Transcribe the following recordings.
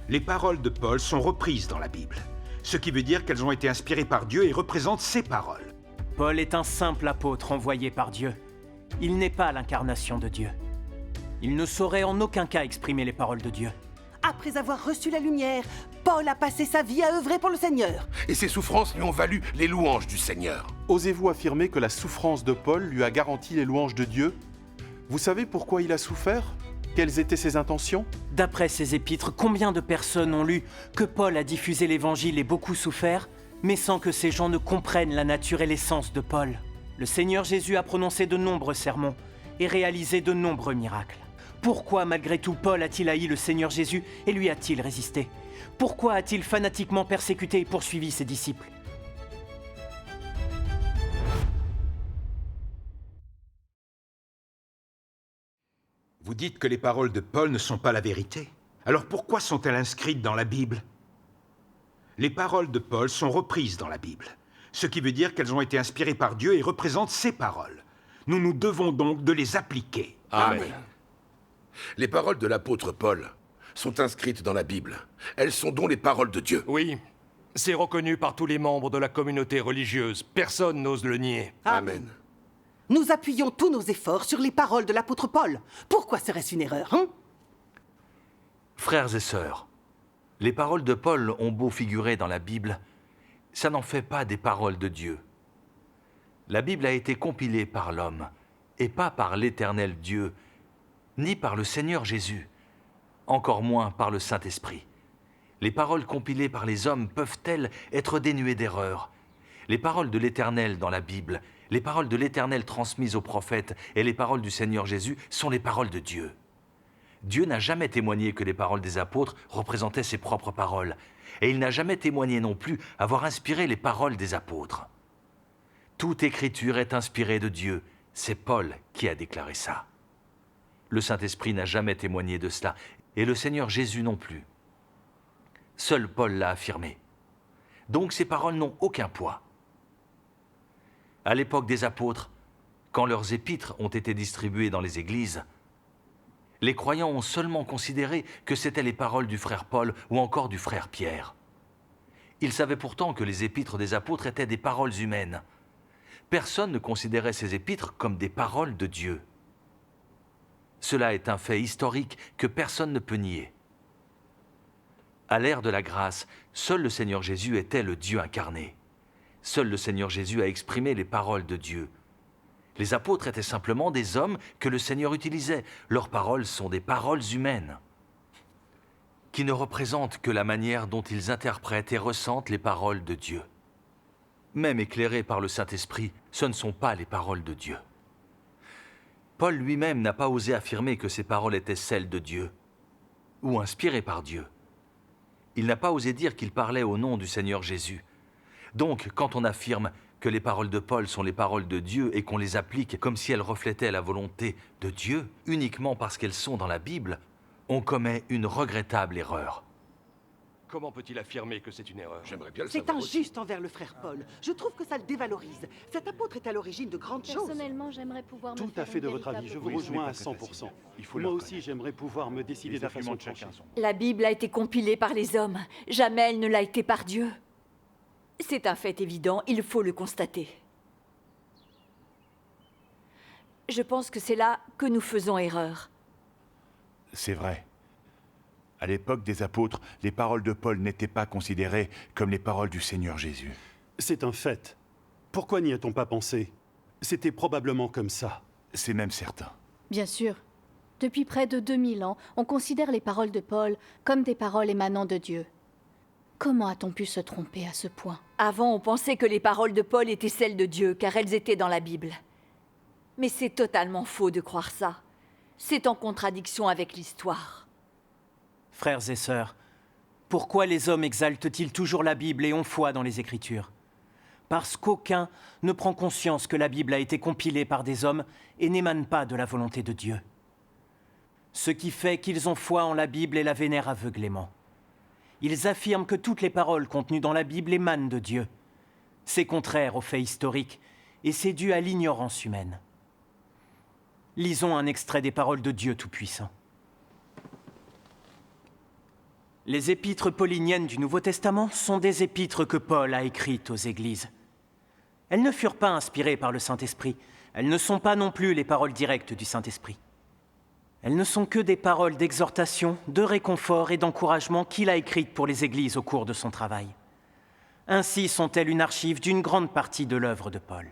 Les paroles de Paul sont reprises dans la Bible, ce qui veut dire qu'elles ont été inspirées par Dieu et représentent ses paroles. Paul est un simple apôtre envoyé par Dieu. Il n'est pas l'incarnation de Dieu. Il ne saurait en aucun cas exprimer les paroles de Dieu. Après avoir reçu la lumière, Paul a passé sa vie à œuvrer pour le Seigneur. Et ses souffrances lui ont valu les louanges du Seigneur. Osez-vous affirmer que la souffrance de Paul lui a garanti les louanges de Dieu? Vous savez pourquoi il a souffert? Quelles étaient ses intentions? D'après ses épîtres, combien de personnes ont lu que Paul a diffusé l'Évangile et beaucoup souffert, mais sans que ces gens ne comprennent la nature et l'essence de Paul? Le Seigneur Jésus a prononcé de nombreux sermons et réalisé de nombreux miracles. Pourquoi, malgré tout, Paul a-t-il haï le Seigneur Jésus et lui a-t-il résisté? Pourquoi a-t-il fanatiquement persécuté et poursuivi ses disciples? Vous dites que les paroles de Paul ne sont pas la vérité. Alors pourquoi sont-elles inscrites dans la Bible? Les paroles de Paul sont reprises dans la Bible, ce qui veut dire qu'elles ont été inspirées par Dieu et représentent ses paroles. Nous nous devons donc de les appliquer. Amen. Les paroles de l'apôtre Paul sont inscrites dans la Bible. Elles sont donc les paroles de Dieu. Oui, c'est reconnu par tous les membres de la communauté religieuse. Personne n'ose le nier. Amen. Nous appuyons tous nos efforts sur les paroles de l'apôtre Paul. Pourquoi serait-ce une erreur, hein? Frères et sœurs, les paroles de Paul ont beau figurer dans la Bible, ça n'en fait pas des paroles de Dieu. La Bible a été compilée par l'homme, et pas par l'Éternel Dieu, ni par le Seigneur Jésus, encore moins par le Saint-Esprit. Les paroles compilées par les hommes peuvent-elles être dénuées d'erreur? Les paroles de l'Éternel dans la Bible, les paroles de l'Éternel transmises aux prophètes et les paroles du Seigneur Jésus sont les paroles de Dieu. Dieu n'a jamais témoigné que les paroles des apôtres représentaient ses propres paroles, et il n'a jamais témoigné non plus avoir inspiré les paroles des apôtres. Toute écriture est inspirée de Dieu, c'est Paul qui a déclaré ça. Le Saint-Esprit n'a jamais témoigné de cela, et le Seigneur Jésus non plus. Seul Paul l'a affirmé. Donc ces paroles n'ont aucun poids. À l'époque des apôtres, quand leurs épîtres ont été distribuées dans les églises, les croyants ont seulement considéré que c'étaient les paroles du frère Paul ou encore du frère Pierre. Ils savaient pourtant que les épîtres des apôtres étaient des paroles humaines. Personne ne considérait ces épîtres comme des paroles de Dieu. Cela est un fait historique que personne ne peut nier. À l'ère de la grâce, seul le Seigneur Jésus était le Dieu incarné. Seul le Seigneur Jésus a exprimé les paroles de Dieu. Les apôtres étaient simplement des hommes que le Seigneur utilisait. Leurs paroles sont des paroles humaines, qui ne représentent que la manière dont ils interprètent et ressentent les paroles de Dieu. Même éclairés par le Saint-Esprit, ce ne sont pas les paroles de Dieu. Paul lui-même n'a pas osé affirmer que ces paroles étaient celles de Dieu, ou inspirées par Dieu. Il n'a pas osé dire qu'il parlait au nom du Seigneur Jésus. Donc, quand on affirme que les paroles de Paul sont les paroles de Dieu et qu'on les applique comme si elles reflétaient la volonté de Dieu, uniquement parce qu'elles sont dans la Bible, on commet une regrettable erreur. Comment peut-il affirmer que c'est une erreur? J'aimerais bien le C'est savoir aussi. injuste envers le frère Paul. Je trouve que ça le dévalorise. Cet apôtre est à l'origine de grandes choses. Personnellement, j'aimerais pouvoir me Tout faire à fait une de votre avis, véritable je vous conviction. rejoins à 100%. Moi aussi, j'aimerais pouvoir me décider de la façon de chacun. La Bible a été compilée par les hommes. Jamais elle ne l'a été par Dieu. C'est un fait évident, il faut le constater. Je pense que c'est là que nous faisons erreur. C'est vrai. À l'époque des apôtres, les paroles de Paul n'étaient pas considérées comme les paroles du Seigneur Jésus. C'est un fait. Pourquoi n'y a-t-on pas pensé? C'était probablement comme ça. C'est même certain. Bien sûr. Depuis près de 2000 ans, on considère les paroles de Paul comme des paroles émanant de Dieu. Comment a-t-on pu se tromper à ce point? Avant, on pensait que les paroles de Paul étaient celles de Dieu, car elles étaient dans la Bible. Mais c'est totalement faux de croire ça. C'est en contradiction avec l'histoire. Frères et sœurs, pourquoi les hommes exaltent-ils toujours la Bible et ont foi dans les Écritures? Parce qu'aucun ne prend conscience que la Bible a été compilée par des hommes et n'émane pas de la volonté de Dieu. Ce qui fait qu'ils ont foi en la Bible et la vénèrent aveuglément. Ils affirment que toutes les paroles contenues dans la Bible émanent de Dieu. C'est contraire aux faits historiques et c'est dû à l'ignorance humaine. Lisons un extrait des paroles de Dieu Tout-Puissant. Les épîtres pauliniennes du Nouveau Testament sont des épîtres que Paul a écrites aux églises. Elles ne furent pas inspirées par le Saint-Esprit. Elles ne sont pas non plus les paroles directes du Saint-Esprit. Elles ne sont que des paroles d'exhortation, de réconfort et d'encouragement qu'il a écrites pour les églises au cours de son travail. Ainsi sont-elles une archive d'une grande partie de l'œuvre de Paul.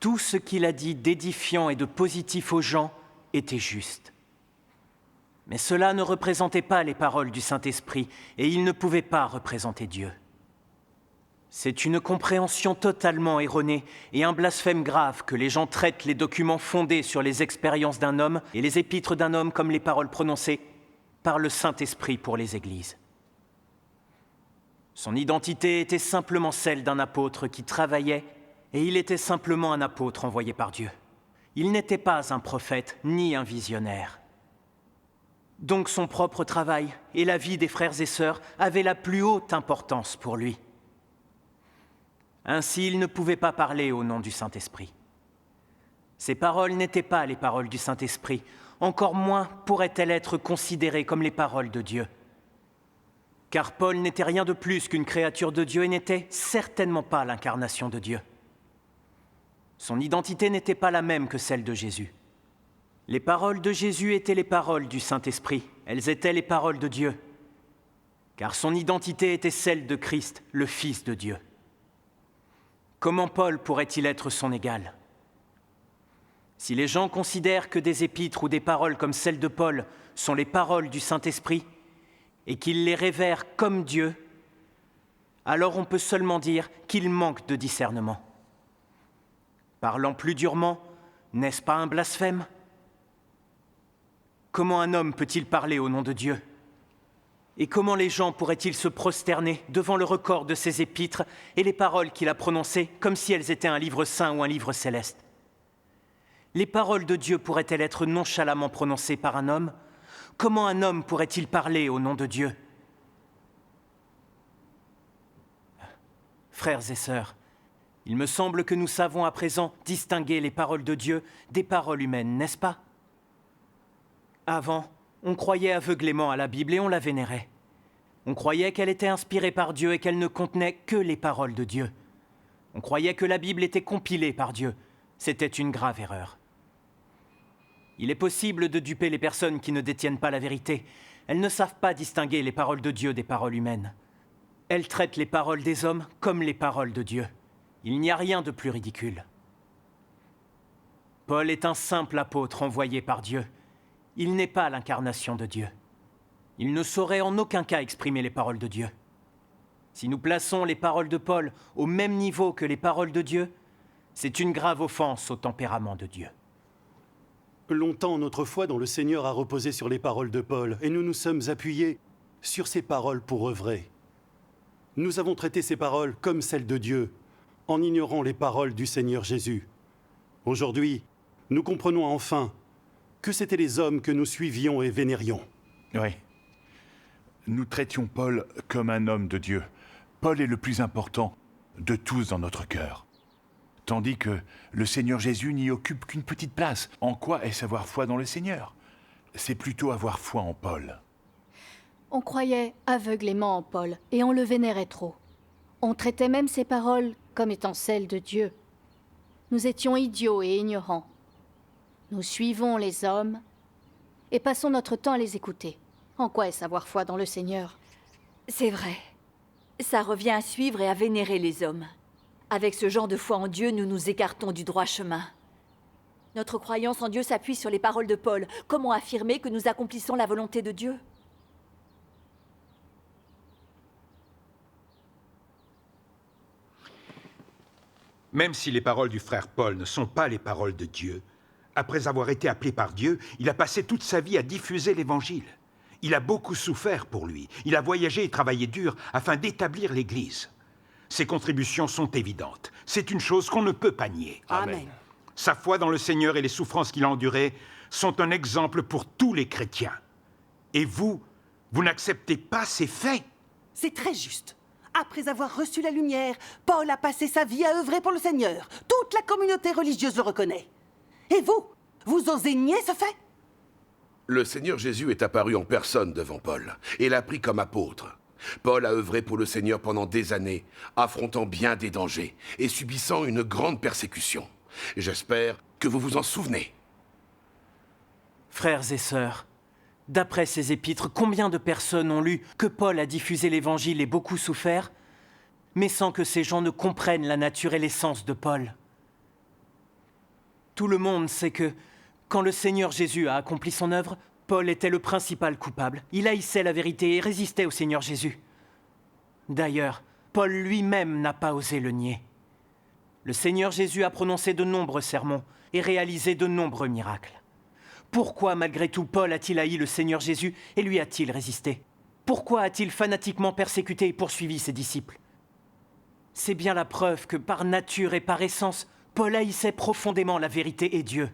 Tout ce qu'il a dit d'édifiant et de positif aux gens était juste. Mais cela ne représentait pas les paroles du Saint-Esprit et il ne pouvait pas représenter Dieu. C'est une compréhension totalement erronée et un blasphème grave que les gens traitent les documents fondés sur les expériences d'un homme et les épîtres d'un homme comme les paroles prononcées par le Saint-Esprit pour les églises. Son identité était simplement celle d'un apôtre qui travaillait et il était simplement un apôtre envoyé par Dieu. Il n'était pas un prophète ni un visionnaire. Donc son propre travail et la vie des frères et sœurs avaient la plus haute importance pour lui. Ainsi, il ne pouvait pas parler au nom du Saint-Esprit. Ces paroles n'étaient pas les paroles du Saint-Esprit, encore moins pourraient-elles être considérées comme les paroles de Dieu. Car Paul n'était rien de plus qu'une créature de Dieu et n'était certainement pas l'incarnation de Dieu. Son identité n'était pas la même que celle de Jésus. Les paroles de Jésus étaient les paroles du Saint-Esprit, elles étaient les paroles de Dieu, car son identité était celle de Christ, le Fils de Dieu. Comment Paul pourrait-il être son égal? Si les gens considèrent que des épîtres ou des paroles comme celles de Paul sont les paroles du Saint-Esprit et qu'ils les révèrent comme Dieu, alors on peut seulement dire qu'il manque de discernement. Parlant plus durement, n'est-ce pas un blasphème? Comment un homme peut-il parler au nom de Dieu? Et comment les gens pourraient-ils se prosterner devant le record de ses épîtres et les paroles qu'il a prononcées comme si elles étaient un livre saint ou un livre céleste? Les paroles de Dieu pourraient-elles être nonchalamment prononcées par un homme? Comment un homme pourrait-il parler au nom de Dieu? Frères et sœurs, il me semble que nous savons à présent distinguer les paroles de Dieu des paroles humaines, n'est-ce pas? Avant, on croyait aveuglément à la Bible et on la vénérait. On croyait qu'elle était inspirée par Dieu et qu'elle ne contenait que les paroles de Dieu. On croyait que la Bible était compilée par Dieu. C'était une grave erreur. Il est possible de duper les personnes qui ne détiennent pas la vérité. Elles ne savent pas distinguer les paroles de Dieu des paroles humaines. Elles traitent les paroles des hommes comme les paroles de Dieu. Il n'y a rien de plus ridicule. Paul est un simple apôtre envoyé par Dieu. Il n'est pas l'incarnation de Dieu. Il ne saurait en aucun cas exprimer les paroles de Dieu. Si nous plaçons les paroles de Paul au même niveau que les paroles de Dieu, c'est une grave offense au tempérament de Dieu. Longtemps, notre foi dans le Seigneur a reposé sur les paroles de Paul, et nous nous sommes appuyés sur ces paroles pour œuvrer. Nous avons traité ces paroles comme celles de Dieu, en ignorant les paroles du Seigneur Jésus. Aujourd'hui, nous comprenons enfin que c'étaient les hommes que nous suivions et vénérions. Oui. Nous traitions Paul comme un homme de Dieu. Paul est le plus important de tous dans notre cœur. Tandis que le Seigneur Jésus n'y occupe qu'une petite place. En quoi est-ce avoir foi dans le Seigneur? C'est plutôt avoir foi en Paul. On croyait aveuglément en Paul et on le vénérait trop. On traitait même ses paroles comme étant celles de Dieu. Nous étions idiots et ignorants. Nous suivons les hommes et passons notre temps à les écouter. En quoi est-ce avoir foi dans le Seigneur? C'est vrai. Ça revient à suivre et à vénérer les hommes. Avec ce genre de foi en Dieu, nous nous écartons du droit chemin. Notre croyance en Dieu s'appuie sur les paroles de Paul. Comment affirmer que nous accomplissons la volonté de Dieu? Même si les paroles du frère Paul ne sont pas les paroles de Dieu, après avoir été appelé par Dieu, il a passé toute sa vie à diffuser l'Évangile. Il a beaucoup souffert pour lui. Il a voyagé et travaillé dur afin d'établir l'Église. Ses contributions sont évidentes. C'est une chose qu'on ne peut pas nier. Amen. Sa foi dans le Seigneur et les souffrances qu'il a endurées sont un exemple pour tous les chrétiens. Et vous n'acceptez pas ces faits? C'est très juste. Après avoir reçu la lumière, Paul a passé sa vie à œuvrer pour le Seigneur. Toute la communauté religieuse le reconnaît. Et vous osez nier ce fait? Le Seigneur Jésus est apparu en personne devant Paul et l'a pris comme apôtre. Paul a œuvré pour le Seigneur pendant des années, affrontant bien des dangers et subissant une grande persécution. J'espère que vous vous en souvenez. Frères et sœurs, d'après ces épîtres, combien de personnes ont lu que Paul a diffusé l'Évangile et beaucoup souffert, mais sans que ces gens ne comprennent la nature et l'essence de Paul? Tout le monde sait que, quand le Seigneur Jésus a accompli son œuvre, Paul était le principal coupable. Il haïssait la vérité et résistait au Seigneur Jésus. D'ailleurs, Paul lui-même n'a pas osé le nier. Le Seigneur Jésus a prononcé de nombreux sermons et réalisé de nombreux miracles. Pourquoi, malgré tout, Paul a-t-il haï le Seigneur Jésus et lui a-t-il résisté? Pourquoi a-t-il fanatiquement persécuté et poursuivi ses disciples? C'est bien la preuve que, par nature et par essence, Paul haïssait profondément la vérité et Dieu.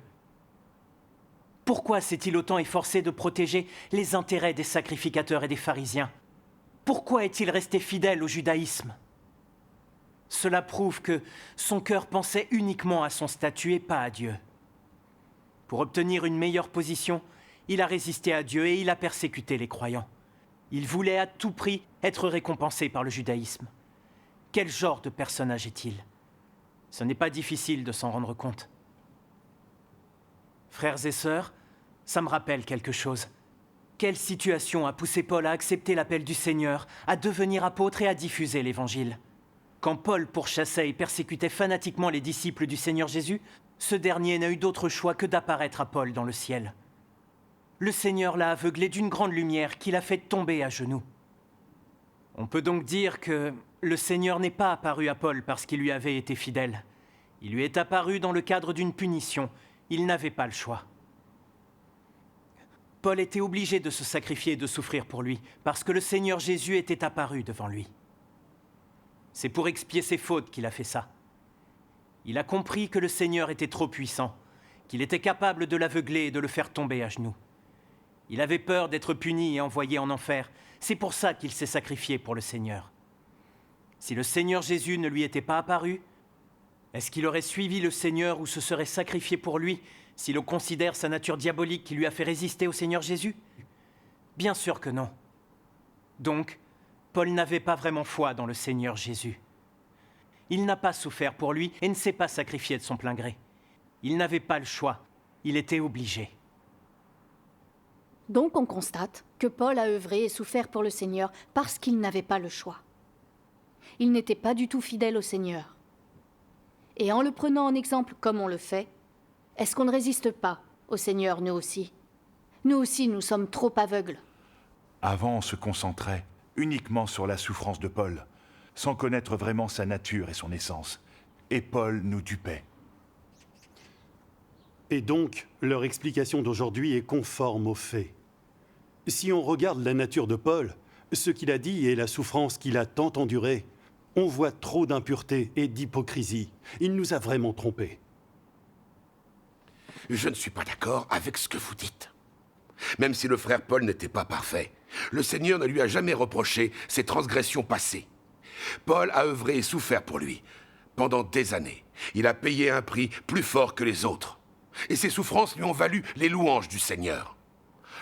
Pourquoi s'est-il autant efforcé de protéger les intérêts des sacrificateurs et des pharisiens? Pourquoi est-il resté fidèle au judaïsme? Cela prouve que son cœur pensait uniquement à son statut et pas à Dieu. Pour obtenir une meilleure position, il a résisté à Dieu et il a persécuté les croyants. Il voulait à tout prix être récompensé par le judaïsme. Quel genre de personnage est-il? Ce n'est pas difficile de s'en rendre compte. Frères et sœurs, ça me rappelle quelque chose. Quelle situation a poussé Paul à accepter l'appel du Seigneur, à devenir apôtre et à diffuser l'Évangile? Quand Paul pourchassait et persécutait fanatiquement les disciples du Seigneur Jésus, ce dernier n'a eu d'autre choix que d'apparaître à Paul dans le ciel. Le Seigneur l'a aveuglé d'une grande lumière qui l'a fait tomber à genoux. On peut donc dire que le Seigneur n'est pas apparu à Paul parce qu'il lui avait été fidèle. Il lui est apparu dans le cadre d'une punition. Il n'avait pas le choix. Paul était obligé de se sacrifier et de souffrir pour lui, parce que le Seigneur Jésus était apparu devant lui. C'est pour expier ses fautes qu'il a fait ça. Il a compris que le Seigneur était trop puissant, qu'il était capable de l'aveugler et de le faire tomber à genoux. Il avait peur d'être puni et envoyé en enfer. C'est pour ça qu'il s'est sacrifié pour le Seigneur. Si le Seigneur Jésus ne lui était pas apparu, est-ce qu'il aurait suivi le Seigneur ou se serait sacrifié pour lui s'il considère sa nature diabolique qui lui a fait résister au Seigneur Jésus? Bien sûr que non. Donc, Paul n'avait pas vraiment foi dans le Seigneur Jésus. Il n'a pas souffert pour lui et ne s'est pas sacrifié de son plein gré. Il n'avait pas le choix, il était obligé. Donc on constate que Paul a œuvré et souffert pour le Seigneur parce qu'il n'avait pas le choix. Il n'était pas du tout fidèle au Seigneur. Et en le prenant en exemple comme on le fait, est-ce qu'on ne résiste pas au Seigneur, nous aussi? Nous aussi, nous sommes trop aveugles. Avant, on se concentrait uniquement sur la souffrance de Paul, sans connaître vraiment sa nature et son essence. Et Paul nous dupait. Et donc, leur explication d'aujourd'hui est conforme aux faits. Si on regarde la nature de Paul, ce qu'il a dit et la souffrance qu'il a tant endurée, on voit trop d'impureté et d'hypocrisie. Il nous a vraiment trompés. Je ne suis pas d'accord avec ce que vous dites. Même si le frère Paul n'était pas parfait, le Seigneur ne lui a jamais reproché ses transgressions passées. Paul a œuvré et souffert pour lui. Pendant des années, il a payé un prix plus fort que les autres. Et ses souffrances lui ont valu les louanges du Seigneur.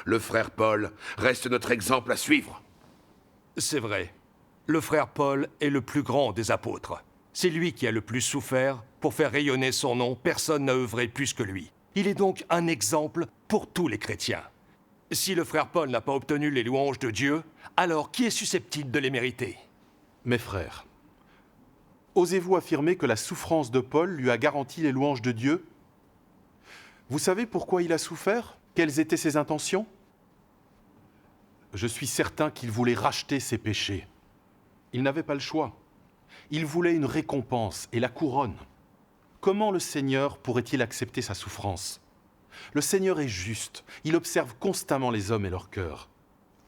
Le frère Paul reste notre exemple à suivre. C'est vrai. Le frère Paul est le plus grand des apôtres. C'est lui qui a le plus souffert. Pour faire rayonner son nom, personne n'a œuvré plus que lui. Il est donc un exemple pour tous les chrétiens. Si le frère Paul n'a pas obtenu les louanges de Dieu, alors qui est susceptible de les mériter? Mes frères, osez-vous affirmer que la souffrance de Paul lui a garanti les louanges de Dieu? Vous savez pourquoi il a souffert? Quelles étaient ses intentions? Je suis certain qu'il voulait racheter ses péchés. Il n'avait pas le choix. Il voulait une récompense et la couronne. Comment le Seigneur pourrait-il accepter sa souffrance? Le Seigneur est juste. Il observe constamment les hommes et leur cœur.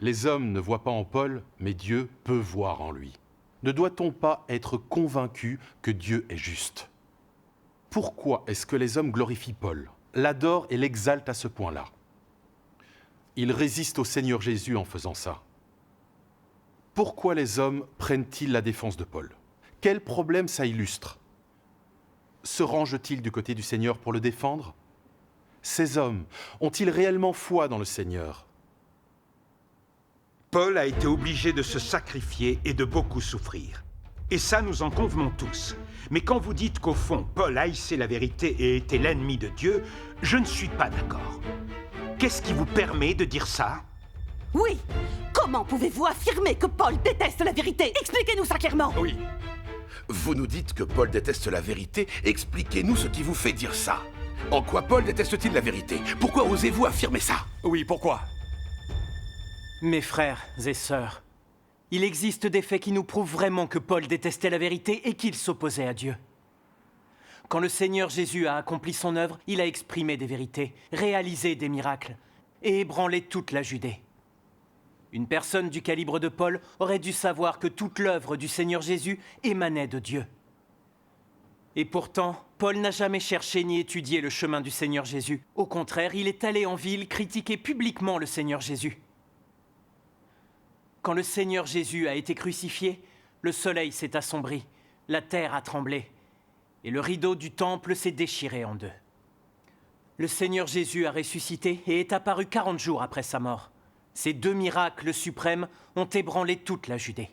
Les hommes ne voient pas en Paul, mais Dieu peut voir en lui. Ne doit-on pas être convaincu que Dieu est juste? Pourquoi est-ce que les hommes glorifient Paul, l'adorent et l'exaltent à ce point-là? Ils résistent au Seigneur Jésus en faisant ça. Pourquoi les hommes prennent-ils la défense de Paul? Quel problème ça illustre? Se range-t-il du côté du Seigneur pour le défendre? Ces hommes ont-ils réellement foi dans le Seigneur? Paul a été obligé de se sacrifier et de beaucoup souffrir. Et ça, nous en convenons tous. Mais quand vous dites qu'au fond, Paul haïssait la vérité et était l'ennemi de Dieu, je ne suis pas d'accord. Qu'est-ce qui vous permet de dire ça? Oui. Comment pouvez-vous affirmer que Paul déteste la vérité? Expliquez-nous ça clairement. Oui. Vous nous dites que Paul déteste la vérité. Expliquez-nous ce qui vous fait dire ça. En quoi Paul déteste-t-il la vérité? Pourquoi osez-vous affirmer ça? Oui, pourquoi? Mes frères et sœurs, il existe des faits qui nous prouvent vraiment que Paul détestait la vérité et qu'il s'opposait à Dieu. Quand le Seigneur Jésus a accompli son œuvre, il a exprimé des vérités, réalisé des miracles et ébranlé toute la Judée. Une personne du calibre de Paul aurait dû savoir que toute l'œuvre du Seigneur Jésus émanait de Dieu. Et pourtant, Paul n'a jamais cherché ni étudié le chemin du Seigneur Jésus. Au contraire, il est allé en ville critiquer publiquement le Seigneur Jésus. Quand le Seigneur Jésus a été crucifié, le soleil s'est assombri, la terre a tremblé, et le rideau du temple s'est déchiré en deux. Le Seigneur Jésus a ressuscité et est apparu 40 jours après sa mort. Ces deux miracles suprêmes ont ébranlé toute la Judée.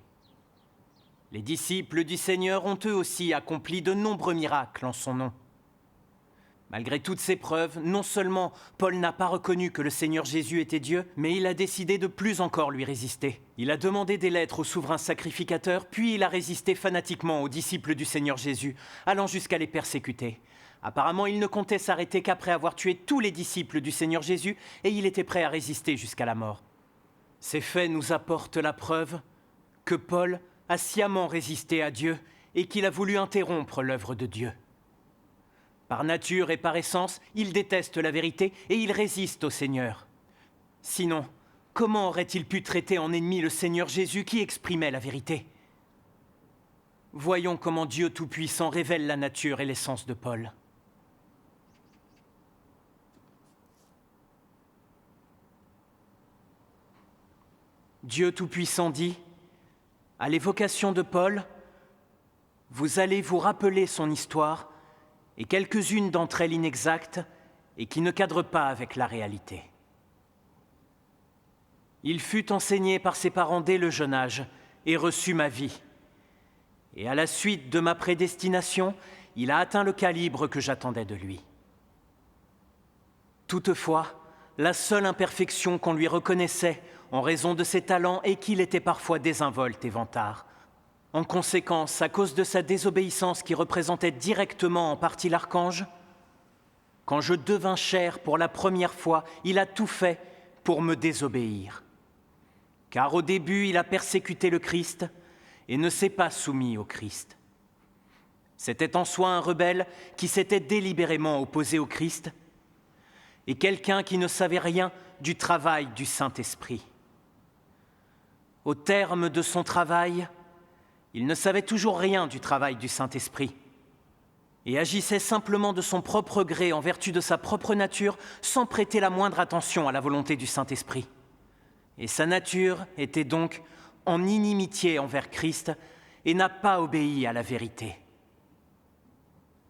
Les disciples du Seigneur ont eux aussi accompli de nombreux miracles en son nom. Malgré toutes ces preuves, non seulement Paul n'a pas reconnu que le Seigneur Jésus était Dieu, mais il a décidé de plus encore lui résister. Il a demandé des lettres au souverain sacrificateur, puis il a résisté fanatiquement aux disciples du Seigneur Jésus, allant jusqu'à les persécuter. Apparemment, il ne comptait s'arrêter qu'après avoir tué tous les disciples du Seigneur Jésus, et il était prêt à résister jusqu'à la mort. Ces faits nous apportent la preuve que Paul a sciemment résisté à Dieu et qu'il a voulu interrompre l'œuvre de Dieu. Par nature et par essence, il déteste la vérité et il résiste au Seigneur. Sinon, comment aurait-il pu traiter en ennemi le Seigneur Jésus qui exprimait la vérité? Voyons comment Dieu Tout-Puissant révèle la nature et l'essence de Paul. Dieu Tout-Puissant dit, à l'évocation de Paul, vous allez vous rappeler son histoire et quelques-unes d'entre elles inexactes et qui ne cadrent pas avec la réalité. Il fut enseigné par ses parents dès le jeune âge et reçut ma vie. Et à la suite de ma prédestination, il a atteint le calibre que j'attendais de lui. Toutefois, la seule imperfection qu'on lui reconnaissait en raison de ses talents est qu'il était parfois désinvolte et vantard. En conséquence, à cause de sa désobéissance qui représentait directement en partie l'archange, quand je devins chair pour la première fois, il a tout fait pour me désobéir. Car au début, il a persécuté le Christ et ne s'est pas soumis au Christ. C'était en soi un rebelle qui s'était délibérément opposé au Christ et quelqu'un qui ne savait rien du travail du Saint-Esprit. Au terme de son travail, il ne savait toujours rien du travail du Saint-Esprit et agissait simplement de son propre gré en vertu de sa propre nature sans prêter la moindre attention à la volonté du Saint-Esprit. Et sa nature était donc en inimitié envers Christ et n'a pas obéi à la vérité.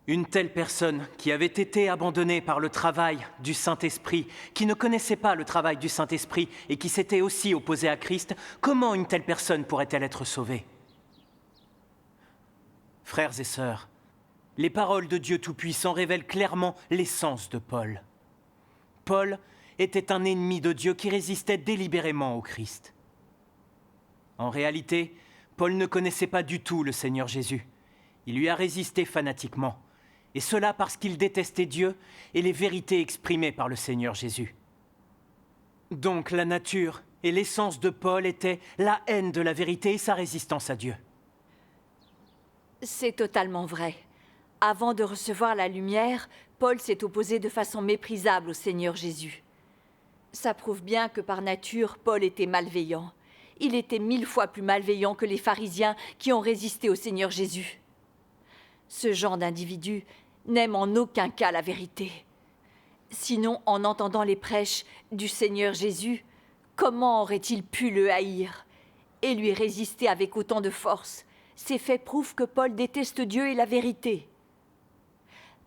Une telle personne qui avait été abandonnée par le travail du Saint-Esprit, qui ne connaissait pas le travail du Saint-Esprit et qui s'était aussi opposée à Christ, comment une telle personne pourrait-elle être sauvée ? Frères et sœurs, les paroles de Dieu Tout-Puissant révèlent clairement l'essence de Paul. Paul était un ennemi de Dieu qui résistait délibérément au Christ. En réalité, Paul ne connaissait pas du tout le Seigneur Jésus. Il lui a résisté fanatiquement, et cela parce qu'il détestait Dieu et les vérités exprimées par le Seigneur Jésus. Donc la nature et l'essence de Paul étaient la haine de la vérité et sa résistance à Dieu. C'est totalement vrai. Avant de recevoir la lumière, Paul s'est opposé de façon méprisable au Seigneur Jésus. Ça prouve bien que par nature, Paul était malveillant. Il était 1000 fois plus malveillant que les pharisiens qui ont résisté au Seigneur Jésus. Ce genre d'individu n'aime en aucun cas la vérité. Sinon, en entendant les prêches du Seigneur Jésus, comment aurait-il pu le haïr et lui résister avec autant de force? Ces faits prouvent que Paul déteste Dieu et la vérité.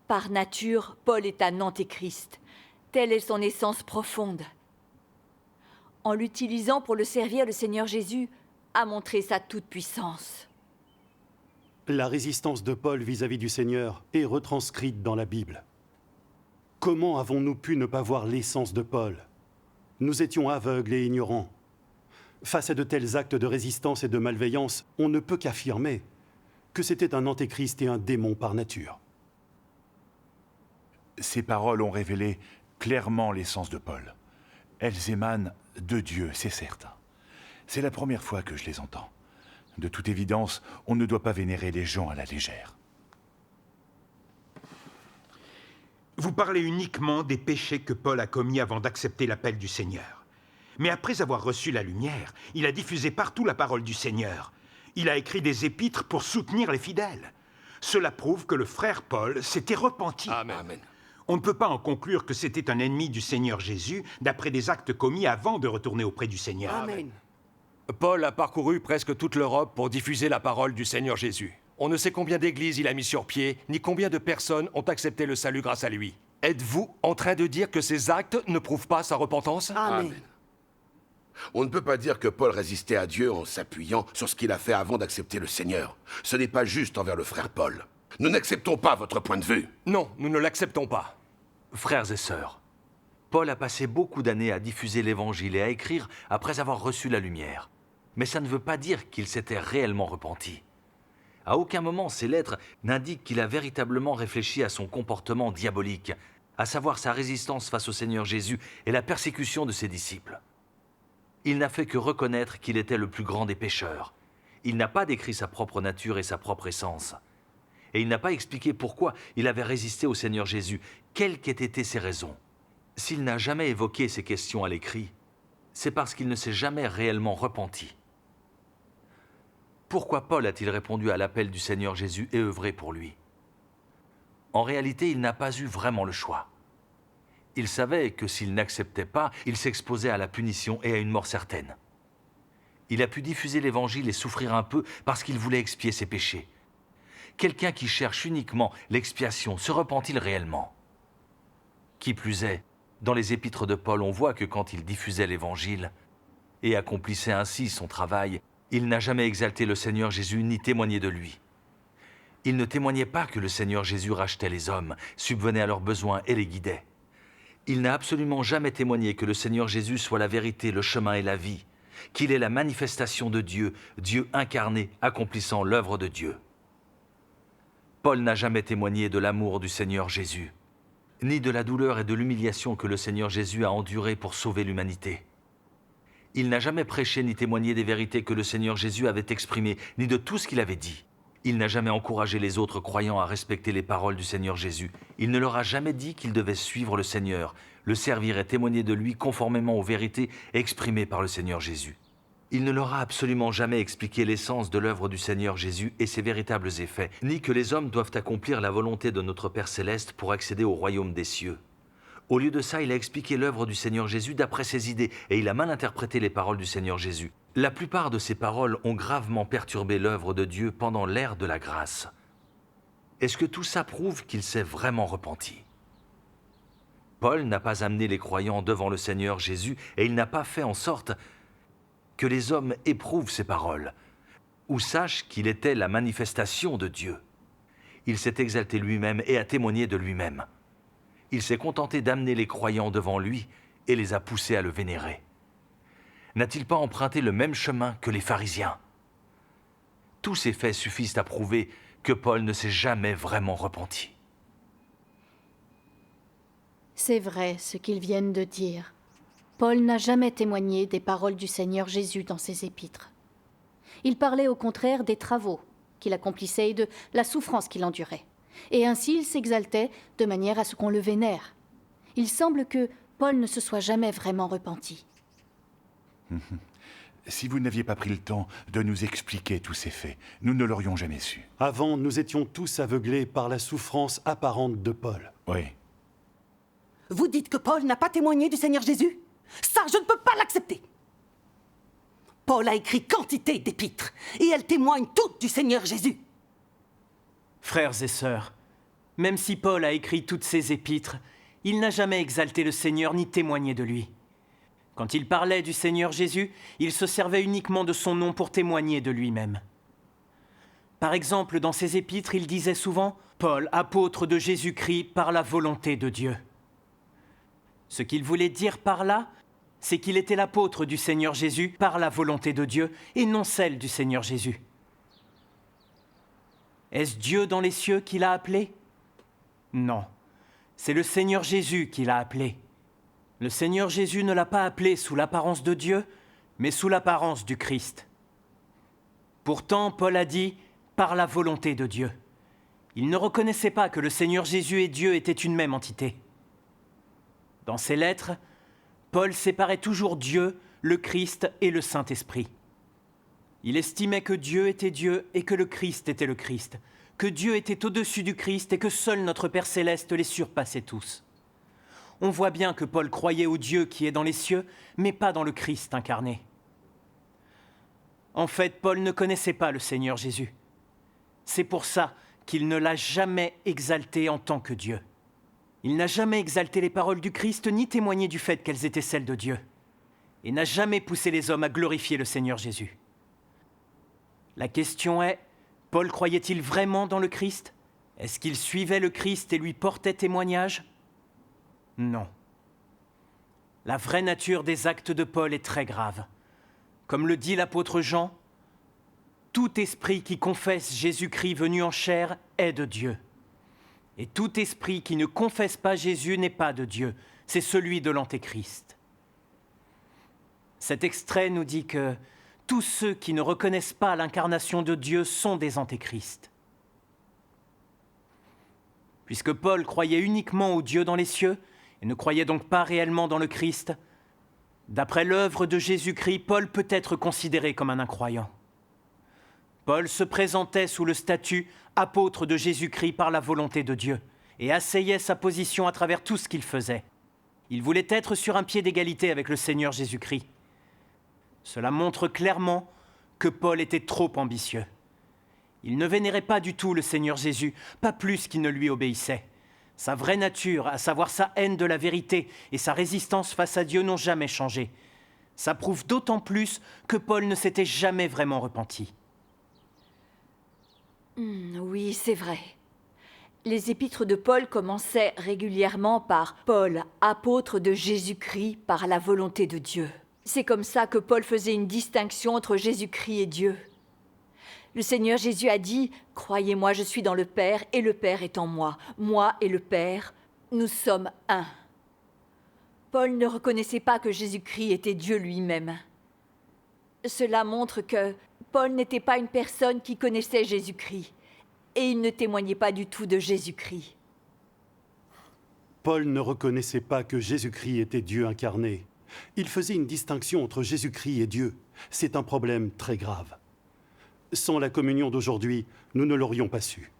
Par nature, Paul est un antéchrist. Telle est son essence profonde. En l'utilisant pour le servir, le Seigneur Jésus a montré sa toute-puissance. La résistance de Paul vis-à-vis du Seigneur est retranscrite dans la Bible. Comment avons-nous pu ne pas voir l'essence de Paul? Nous étions aveugles et ignorants. Face à de tels actes de résistance et de malveillance, on ne peut qu'affirmer que c'était un antéchrist et un démon par nature. Ces paroles ont révélé clairement l'essence de Paul. Elles émanent de Dieu, c'est certain. C'est la première fois que je les entends. De toute évidence, on ne doit pas vénérer les gens à la légère. Vous parlez uniquement des péchés que Paul a commis avant d'accepter l'appel du Seigneur. Mais après avoir reçu la lumière, il a diffusé partout la parole du Seigneur. Il a écrit des épîtres pour soutenir les fidèles. Cela prouve que le frère Paul s'était repenti. Amen. On ne peut pas en conclure que c'était un ennemi du Seigneur Jésus d'après des actes commis avant de retourner auprès du Seigneur. Amen. Paul a parcouru presque toute l'Europe pour diffuser la parole du Seigneur Jésus. On ne sait combien d'églises il a mis sur pied, ni combien de personnes ont accepté le salut grâce à lui. Êtes-vous en train de dire que ces actes ne prouvent pas sa repentance? Amen. On ne peut pas dire que Paul résistait à Dieu en s'appuyant sur ce qu'il a fait avant d'accepter le Seigneur. Ce n'est pas juste envers le frère Paul. Nous n'acceptons pas votre point de vue. Non, nous ne l'acceptons pas. Frères et sœurs, Paul a passé beaucoup d'années à diffuser l'Évangile et à écrire après avoir reçu la lumière. Mais ça ne veut pas dire qu'il s'était réellement repenti. À aucun moment ces lettres n'indiquent qu'il a véritablement réfléchi à son comportement diabolique, à savoir sa résistance face au Seigneur Jésus et la persécution de ses disciples. Il n'a fait que reconnaître qu'il était le plus grand des pécheurs. Il n'a pas décrit sa propre nature et sa propre essence. Et il n'a pas expliqué pourquoi il avait résisté au Seigneur Jésus, quelles qu'aient été ses raisons. S'il n'a jamais évoqué ces questions à l'écrit, c'est parce qu'il ne s'est jamais réellement repenti. Pourquoi Paul a-t-il répondu à l'appel du Seigneur Jésus et œuvré pour lui? En réalité, il n'a pas eu vraiment le choix. Il savait que s'il n'acceptait pas, il s'exposait à la punition et à une mort certaine. Il a pu diffuser l'Évangile et souffrir un peu parce qu'il voulait expier ses péchés. Quelqu'un qui cherche uniquement l'expiation, se repent-il réellement? Qui plus est, dans les épîtres de Paul, on voit que quand il diffusait l'Évangile et accomplissait ainsi son travail, il n'a jamais exalté le Seigneur Jésus ni témoigné de lui. Il ne témoignait pas que le Seigneur Jésus rachetait les hommes, subvenait à leurs besoins et les guidait. Il n'a absolument jamais témoigné que le Seigneur Jésus soit la vérité, le chemin et la vie, qu'il est la manifestation de Dieu, Dieu incarné, accomplissant l'œuvre de Dieu. Paul n'a jamais témoigné de l'amour du Seigneur Jésus, ni de la douleur et de l'humiliation que le Seigneur Jésus a enduré pour sauver l'humanité. Il n'a jamais prêché ni témoigné des vérités que le Seigneur Jésus avait exprimées, ni de tout ce qu'il avait dit. Il n'a jamais encouragé les autres croyants à respecter les paroles du Seigneur Jésus. Il ne leur a jamais dit qu'ils devaient suivre le Seigneur, le servir et témoigner de lui conformément aux vérités exprimées par le Seigneur Jésus. Il ne leur a absolument jamais expliqué l'essence de l'œuvre du Seigneur Jésus et ses véritables effets, ni que les hommes doivent accomplir la volonté de notre Père Céleste pour accéder au royaume des cieux. Au lieu de ça, il a expliqué l'œuvre du Seigneur Jésus d'après ses idées, et il a mal interprété les paroles du Seigneur Jésus. La plupart de ces paroles ont gravement perturbé l'œuvre de Dieu pendant l'ère de la grâce. Est-ce que tout ça prouve qu'il s'est vraiment repenti? Paul n'a pas amené les croyants devant le Seigneur Jésus, et il n'a pas fait en sorte que les hommes éprouvent ces paroles, ou sachent qu'il était la manifestation de Dieu. Il s'est exalté lui-même et a témoigné de lui-même. Il s'est contenté d'amener les croyants devant lui et les a poussés à le vénérer. N'a-t-il pas emprunté le même chemin que les pharisiens? Tous ces faits suffisent à prouver que Paul ne s'est jamais vraiment repenti. C'est vrai ce qu'ils viennent de dire. Paul n'a jamais témoigné des paroles du Seigneur Jésus dans ses épîtres. Il parlait au contraire des travaux qu'il accomplissait et de la souffrance qu'il endurait. Et ainsi il s'exaltait de manière à ce qu'on le vénère. Il semble que Paul ne se soit jamais vraiment repenti. Si vous n'aviez pas pris le temps de nous expliquer tous ces faits, nous ne l'aurions jamais su. Avant, nous étions tous aveuglés par la souffrance apparente de Paul. Oui. Vous dites que Paul n'a pas témoigné du Seigneur Jésus? Ça, je ne peux pas l'accepter. Paul a écrit quantité d'épîtres, et elles témoignent toutes du Seigneur Jésus. Frères et sœurs, même si Paul a écrit toutes ces épîtres, il n'a jamais exalté le Seigneur ni témoigné de lui. Quand il parlait du Seigneur Jésus, il se servait uniquement de son nom pour témoigner de lui-même. Par exemple, dans ses épîtres, il disait souvent « Paul, apôtre de Jésus-Christ par la volonté de Dieu ». Ce qu'il voulait dire par là, c'est qu'il était l'apôtre du Seigneur Jésus par la volonté de Dieu et non celle du Seigneur Jésus. Est-ce Dieu dans les cieux qui l'a appelé? Non, c'est le Seigneur Jésus qui l'a appelé. Le Seigneur Jésus ne l'a pas appelé sous l'apparence de Dieu, mais sous l'apparence du Christ. Pourtant, Paul a dit « par la volonté de Dieu ». Il ne reconnaissait pas que le Seigneur Jésus et Dieu étaient une même entité. Dans ses lettres, Paul séparait toujours Dieu, le Christ et le Saint-Esprit. Il estimait que Dieu était Dieu et que le Christ était le Christ, que Dieu était au-dessus du Christ et que seul notre Père céleste les surpassait tous. On voit bien que Paul croyait au Dieu qui est dans les cieux, mais pas dans le Christ incarné. En fait, Paul ne connaissait pas le Seigneur Jésus. C'est pour ça qu'il ne l'a jamais exalté en tant que Dieu. Il n'a jamais exalté les paroles du Christ ni témoigné du fait qu'elles étaient celles de Dieu, et n'a jamais poussé les hommes à glorifier le Seigneur Jésus. La question est, Paul croyait-il vraiment dans le Christ? Est-ce qu'il suivait le Christ et lui portait témoignage? Non. La vraie nature des actes de Paul est très grave. Comme le dit l'apôtre Jean, « Tout esprit qui confesse Jésus-Christ venu en chair est de Dieu. Et tout esprit qui ne confesse pas Jésus n'est pas de Dieu, c'est celui de l'Antéchrist. » Cet extrait nous dit que tous ceux qui ne reconnaissent pas l'incarnation de Dieu sont des antéchrists. Puisque Paul croyait uniquement au Dieu dans les cieux et ne croyait donc pas réellement dans le Christ, d'après l'œuvre de Jésus-Christ, Paul peut être considéré comme un incroyant. Paul se présentait sous le statut apôtre de Jésus-Christ par la volonté de Dieu et asseyait sa position à travers tout ce qu'il faisait. Il voulait être sur un pied d'égalité avec le Seigneur Jésus-Christ. Cela montre clairement que Paul était trop ambitieux. Il ne vénérait pas du tout le Seigneur Jésus, pas plus qu'il ne lui obéissait. Sa vraie nature, à savoir sa haine de la vérité et sa résistance face à Dieu n'ont jamais changé. Ça prouve d'autant plus que Paul ne s'était jamais vraiment repenti. Oui, c'est vrai. Les épîtres de Paul commençaient régulièrement par « Paul, apôtre de Jésus-Christ par la volonté de Dieu ». C'est comme ça que Paul faisait une distinction entre Jésus-Christ et Dieu. Le Seigneur Jésus a dit « Croyez-moi, je suis dans le Père et le Père est en moi. Moi et le Père, nous sommes un. » Paul ne reconnaissait pas que Jésus-Christ était Dieu lui-même. Cela montre que Paul n'était pas une personne qui connaissait Jésus-Christ et il ne témoignait pas du tout de Jésus-Christ. Paul ne reconnaissait pas que Jésus-Christ était Dieu incarné. Il faisait une distinction entre Jésus-Christ et Dieu. C'est un problème très grave. Sans la communion d'aujourd'hui, nous ne l'aurions pas su.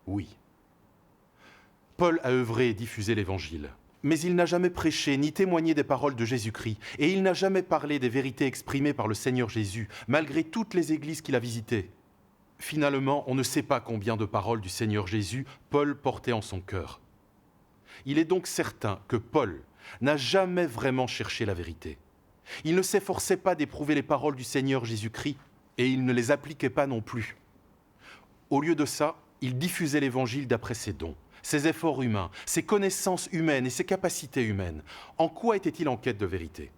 Oui. Paul a œuvré et diffusé l'Évangile. Mais il n'a jamais prêché ni témoigné des paroles de Jésus-Christ, et il n'a jamais parlé des vérités exprimées par le Seigneur Jésus, malgré toutes les églises qu'il a visitées. Finalement, on ne sait pas combien de paroles du Seigneur Jésus Paul portait en son cœur. Il est donc certain que Paul n'a jamais vraiment cherché la vérité. Il ne s'efforçait pas d'éprouver les paroles du Seigneur Jésus-Christ, et il ne les appliquait pas non plus. Au lieu de ça, il diffusait l'Évangile d'après ses dons, ses efforts humains, ses connaissances humaines et ses capacités humaines. En quoi était-il en quête de vérité?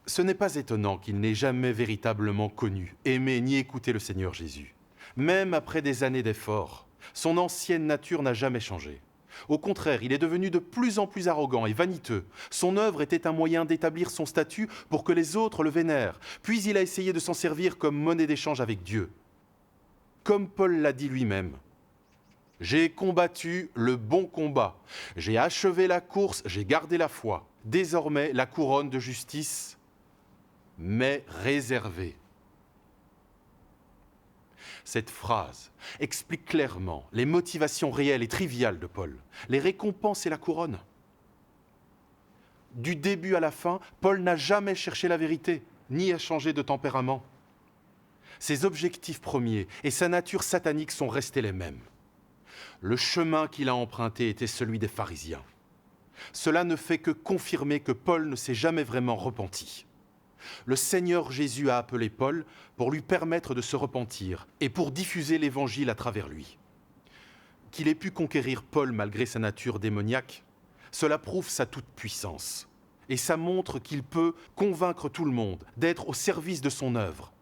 Ce n'est pas étonnant qu'il n'ait jamais véritablement connu, aimé ni écouté le Seigneur Jésus. Même après des années d'efforts, son ancienne nature n'a jamais changé. Au contraire, il est devenu de plus en plus arrogant et vaniteux. Son œuvre était un moyen d'établir son statut pour que les autres le vénèrent. Puis il a essayé de s'en servir comme monnaie d'échange avec Dieu. Comme Paul l'a dit lui-même, « J'ai combattu le bon combat. J'ai achevé la course, j'ai gardé la foi. Désormais, la couronne de justice m'est réservée. » Cette phrase explique clairement les motivations réelles et triviales de Paul, les récompenses et la couronne. Du début à la fin, Paul n'a jamais cherché la vérité, ni à changer de tempérament. Ses objectifs premiers et sa nature satanique sont restés les mêmes. Le chemin qu'il a emprunté était celui des pharisiens. Cela ne fait que confirmer que Paul ne s'est jamais vraiment repenti. Le Seigneur Jésus a appelé Paul pour lui permettre de se repentir et pour diffuser l'Évangile à travers lui. Qu'il ait pu conquérir Paul malgré sa nature démoniaque, cela prouve sa toute-puissance. Et ça montre qu'il peut convaincre tout le monde d'être au service de son œuvre.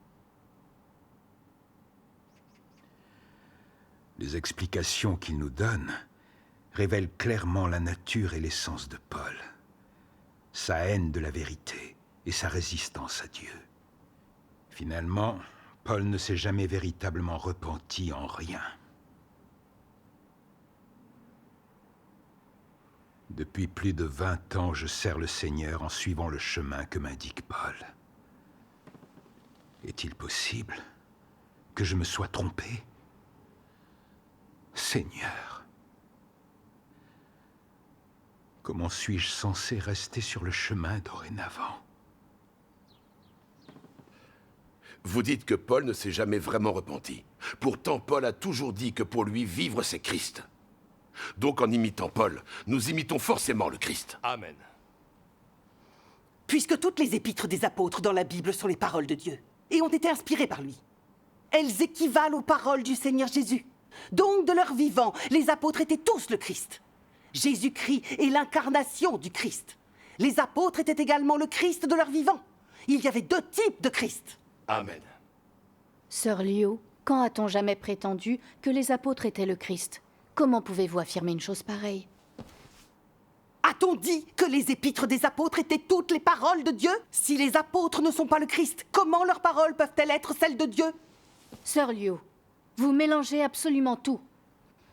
Les explications qu'il nous donne révèlent clairement la nature et l'essence de Paul, sa haine de la vérité et sa résistance à Dieu. Finalement, Paul ne s'est jamais véritablement repenti en rien. Depuis plus de 20 ans, je sers le Seigneur en suivant le chemin que m'indique Paul. Est-il possible que je me sois trompé? Seigneur, comment suis-je censé rester sur le chemin dorénavant? Vous dites que Paul ne s'est jamais vraiment repenti. Pourtant, Paul a toujours dit que pour lui, vivre, c'est Christ. Donc, en imitant Paul, nous imitons forcément le Christ. Amen. Puisque toutes les épîtres des apôtres dans la Bible sont les paroles de Dieu et ont été inspirées par lui, elles équivalent aux paroles du Seigneur Jésus. Donc, de leur vivant, les apôtres étaient tous le Christ. Jésus-Christ est l'incarnation du Christ. Les apôtres étaient également le Christ de leur vivant. Il y avait 2 types de Christ. Amen. Sœur Liu, quand a-t-on jamais prétendu que les apôtres étaient le Christ? Comment pouvez-vous affirmer une chose pareille? A-t-on dit que les épîtres des apôtres étaient toutes les paroles de Dieu? Si les apôtres ne sont pas le Christ, comment leurs paroles peuvent-elles être celles de Dieu? Sœur Liu, vous mélangez absolument tout.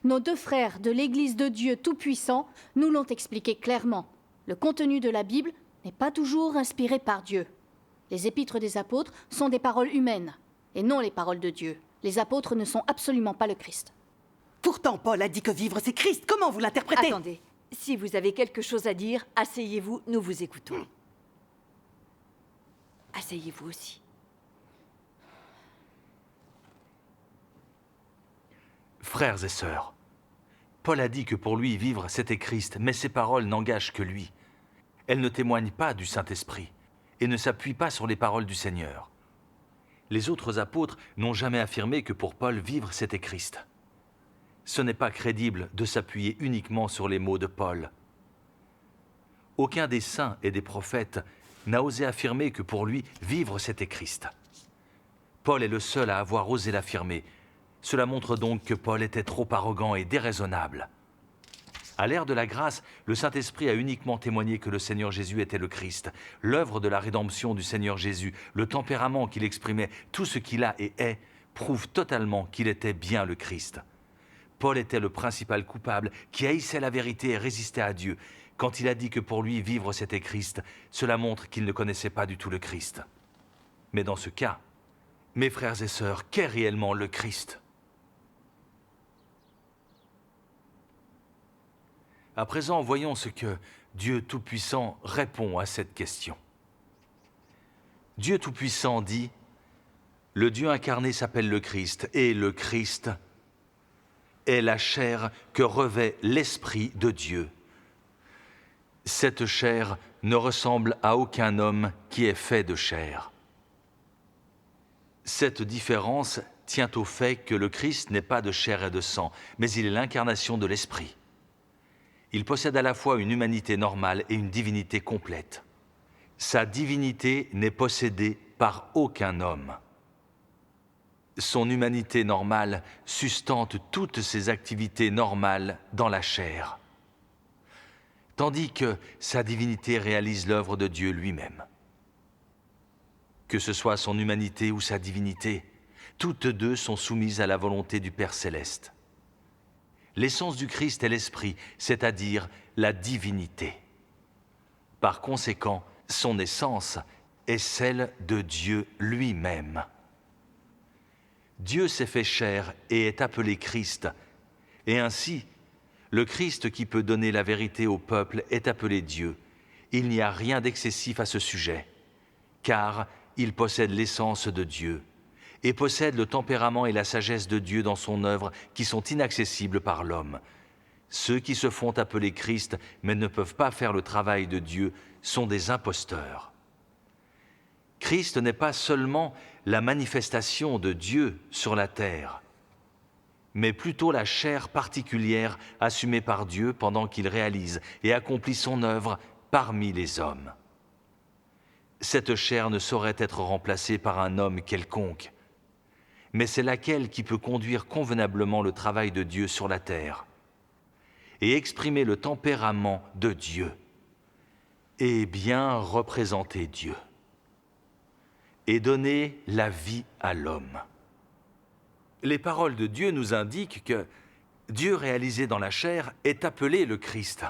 Nos 2 frères de l'Église de Dieu Tout-Puissant nous l'ont expliqué clairement. Le contenu de la Bible n'est pas toujours inspiré par Dieu. Les épîtres des apôtres sont des paroles humaines, et non les paroles de Dieu. Les apôtres ne sont absolument pas le Christ. Pourtant, Paul a dit que vivre, c'est Christ. Comment vous l'interprétez? Attendez, si vous avez quelque chose à dire, asseyez-vous, nous vous écoutons. Asseyez-vous aussi. Frères et sœurs, Paul a dit que pour lui, vivre, c'était Christ, mais ces paroles n'engagent que lui. Elles ne témoignent pas du Saint-Esprit et ne s'appuient pas sur les paroles du Seigneur. Les autres apôtres n'ont jamais affirmé que pour Paul, vivre, c'était Christ. Ce n'est pas crédible de s'appuyer uniquement sur les mots de Paul. Aucun des saints et des prophètes n'a osé affirmer que pour lui, vivre, c'était Christ. Paul est le seul à avoir osé l'affirmer. Cela montre donc que Paul était trop arrogant et déraisonnable. À l'ère de la grâce, le Saint-Esprit a uniquement témoigné que le Seigneur Jésus était le Christ, l'œuvre de la rédemption du Seigneur Jésus, le tempérament qu'il exprimait, tout ce qu'il a et est, prouve totalement qu'il était bien le Christ. Paul était le principal coupable qui haïssait la vérité et résistait à Dieu. Quand il a dit que pour lui, vivre, c'était Christ, cela montre qu'il ne connaissait pas du tout le Christ. Mais dans ce cas, mes frères et sœurs, qu'est réellement le Christ ? À présent, voyons ce que Dieu Tout-Puissant répond à cette question. Dieu Tout-Puissant dit « Le Dieu incarné s'appelle le Christ, et le Christ est la chair que revêt l'Esprit de Dieu. Cette chair ne ressemble à aucun homme qui est fait de chair. » Cette différence tient au fait que le Christ n'est pas de chair et de sang, mais il est l'incarnation de l'Esprit. Il possède à la fois une humanité normale et une divinité complète. Sa divinité n'est possédée par aucun homme. Son humanité normale sustente toutes ses activités normales dans la chair, tandis que sa divinité réalise l'œuvre de Dieu lui-même. Que ce soit son humanité ou sa divinité, toutes 2 sont soumises à la volonté du Père Céleste. L'essence du Christ est l'Esprit, c'est-à-dire la divinité. Par conséquent, son essence est celle de Dieu lui-même. Dieu s'est fait chair et est appelé Christ, et ainsi, le Christ qui peut donner la vérité au peuple est appelé Dieu. Il n'y a rien d'excessif à ce sujet, car il possède l'essence de Dieu, et possède le tempérament et la sagesse de Dieu dans son œuvre qui sont inaccessibles par l'homme. Ceux qui se font appeler Christ mais ne peuvent pas faire le travail de Dieu sont des imposteurs. Christ n'est pas seulement la manifestation de Dieu sur la terre, mais plutôt la chair particulière assumée par Dieu pendant qu'il réalise et accomplit son œuvre parmi les hommes. Cette chair ne saurait être remplacée par un homme quelconque, mais c'est laquelle qui peut conduire convenablement le travail de Dieu sur la terre et exprimer le tempérament de Dieu et bien représenter Dieu et donner la vie à l'homme. Les paroles de Dieu nous indiquent que Dieu réalisé dans la chair est appelé le Christ.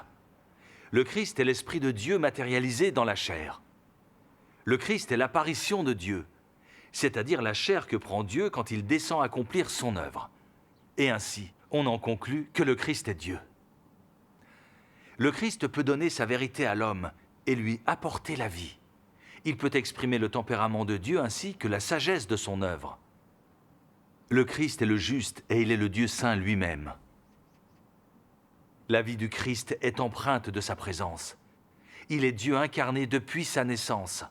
Le Christ est l'Esprit de Dieu matérialisé dans la chair. Le Christ est l'apparition de Dieu, c'est-à-dire la chair que prend Dieu quand il descend accomplir son œuvre. Et ainsi, on en conclut que le Christ est Dieu. Le Christ peut donner sa vérité à l'homme et lui apporter la vie. Il peut exprimer le tempérament de Dieu ainsi que la sagesse de son œuvre. Le Christ est le juste et il est le Dieu saint lui-même. La vie du Christ est empreinte de sa présence. Il est Dieu incarné depuis sa naissance.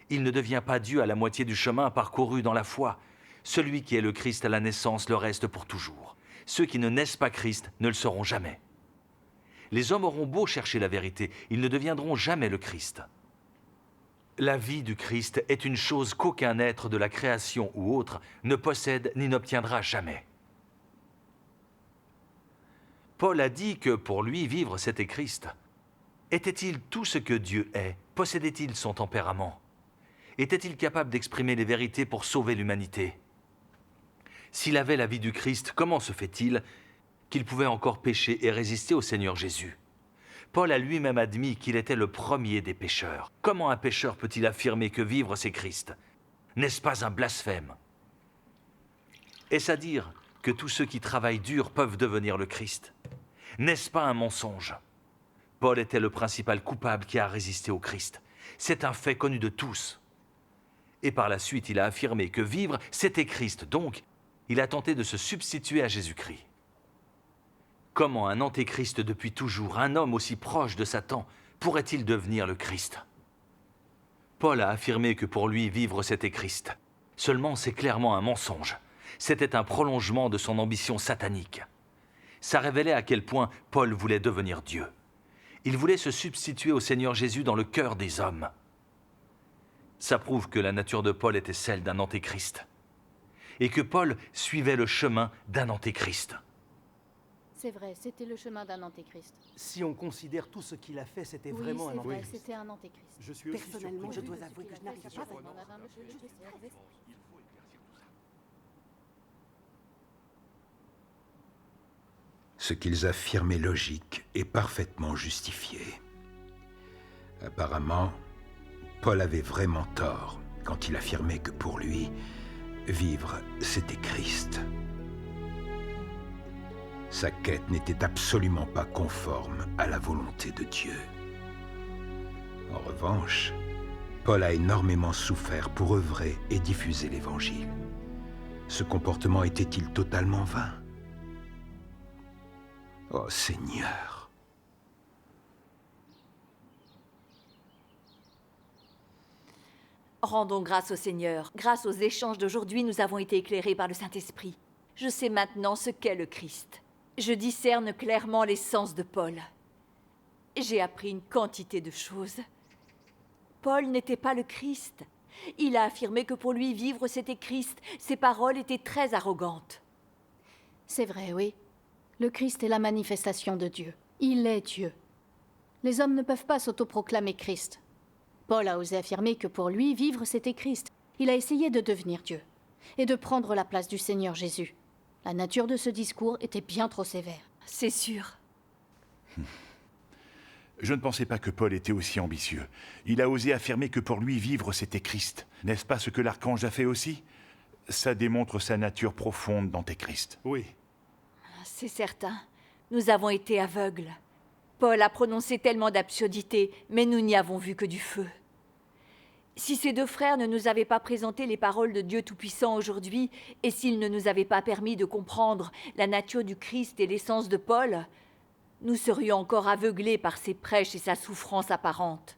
Il ne devient pas Dieu à la moitié du chemin parcouru dans la foi. Celui qui est le Christ à la naissance le reste pour toujours. Ceux qui ne naissent pas Christ ne le seront jamais. Les hommes auront beau chercher la vérité, ils ne deviendront jamais le Christ. La vie du Christ est une chose qu'aucun être de la création ou autre ne possède ni n'obtiendra jamais. Paul a dit que pour lui, vivre, c'était Christ. Était-il tout ce que Dieu est? Possédait-il son tempérament? Était-il capable d'exprimer les vérités pour sauver l'humanité? S'il avait la vie du Christ, comment se fait-il qu'il pouvait encore pécher et résister au Seigneur Jésus? Paul a lui-même admis qu'il était le premier des pécheurs. Comment un pécheur peut-il affirmer que vivre, c'est Christ? N'est-ce pas un blasphème? Est-ce à dire que tous ceux qui travaillent dur peuvent devenir le Christ? N'est-ce pas un mensonge? Paul était le principal coupable qui a résisté au Christ. C'est un fait connu de tous. Et par la suite, il a affirmé que vivre, c'était Christ. Donc, il a tenté de se substituer à Jésus-Christ. Comment un antéchrist depuis toujours, un homme aussi proche de Satan, pourrait-il devenir le Christ? Paul a affirmé que pour lui, vivre, c'était Christ. Seulement, c'est clairement un mensonge. C'était un prolongement de son ambition satanique. Ça révélait à quel point Paul voulait devenir Dieu. Il voulait se substituer au Seigneur Jésus dans le cœur des hommes. Ça prouve que la nature de Paul était celle d'un antéchrist. Et que Paul suivait le chemin d'un antéchrist. C'est vrai, c'était le chemin d'un antéchrist. Si on considère tout ce qu'il a fait, c'était Oui, vraiment un c'est vrai, antéchrist. c'était un antéchrist. Je suis aussi Personnellement, je surpris. dois avouer que je n'arrive pas à voir. Ce qu'ils affirment est logique et parfaitement justifié. Apparemment, Paul avait vraiment tort quand il affirmait que pour lui, vivre, c'était Christ. Sa quête n'était absolument pas conforme à la volonté de Dieu. En revanche, Paul a énormément souffert pour œuvrer et diffuser l'Évangile. Ce comportement était-il totalement vain? Oh Seigneur! Rendons grâce au Seigneur. Grâce aux échanges d'aujourd'hui, nous avons été éclairés par le Saint-Esprit. Je sais maintenant ce qu'est le Christ. Je discerne clairement l'essence de Paul. J'ai appris une quantité de choses. Paul n'était pas le Christ. Il a affirmé que pour lui, vivre, c'était Christ. Ses paroles étaient très arrogantes. C'est vrai, oui. Le Christ est la manifestation de Dieu. Il est Dieu. Les hommes ne peuvent pas s'autoproclamer Christ. Paul a osé affirmer que pour lui, vivre, c'était Christ. Il a essayé de devenir Dieu et de prendre la place du Seigneur Jésus. La nature de ce discours était bien trop sévère. C'est sûr. Je ne pensais pas que Paul était aussi ambitieux. Il a osé affirmer que pour lui, vivre, c'était Christ. N'est-ce pas ce que l'archange a fait aussi? Ça démontre sa nature profonde d'antéchrist. Oui. C'est certain. Nous avons été aveugles. Paul a prononcé tellement d'absurdités, mais nous n'y avons vu que du feu. Si ces deux frères ne nous avaient pas présenté les paroles de Dieu Tout-Puissant aujourd'hui, et s'ils ne nous avaient pas permis de comprendre la nature du Christ et l'essence de Paul, nous serions encore aveuglés par ses prêches et sa souffrance apparente.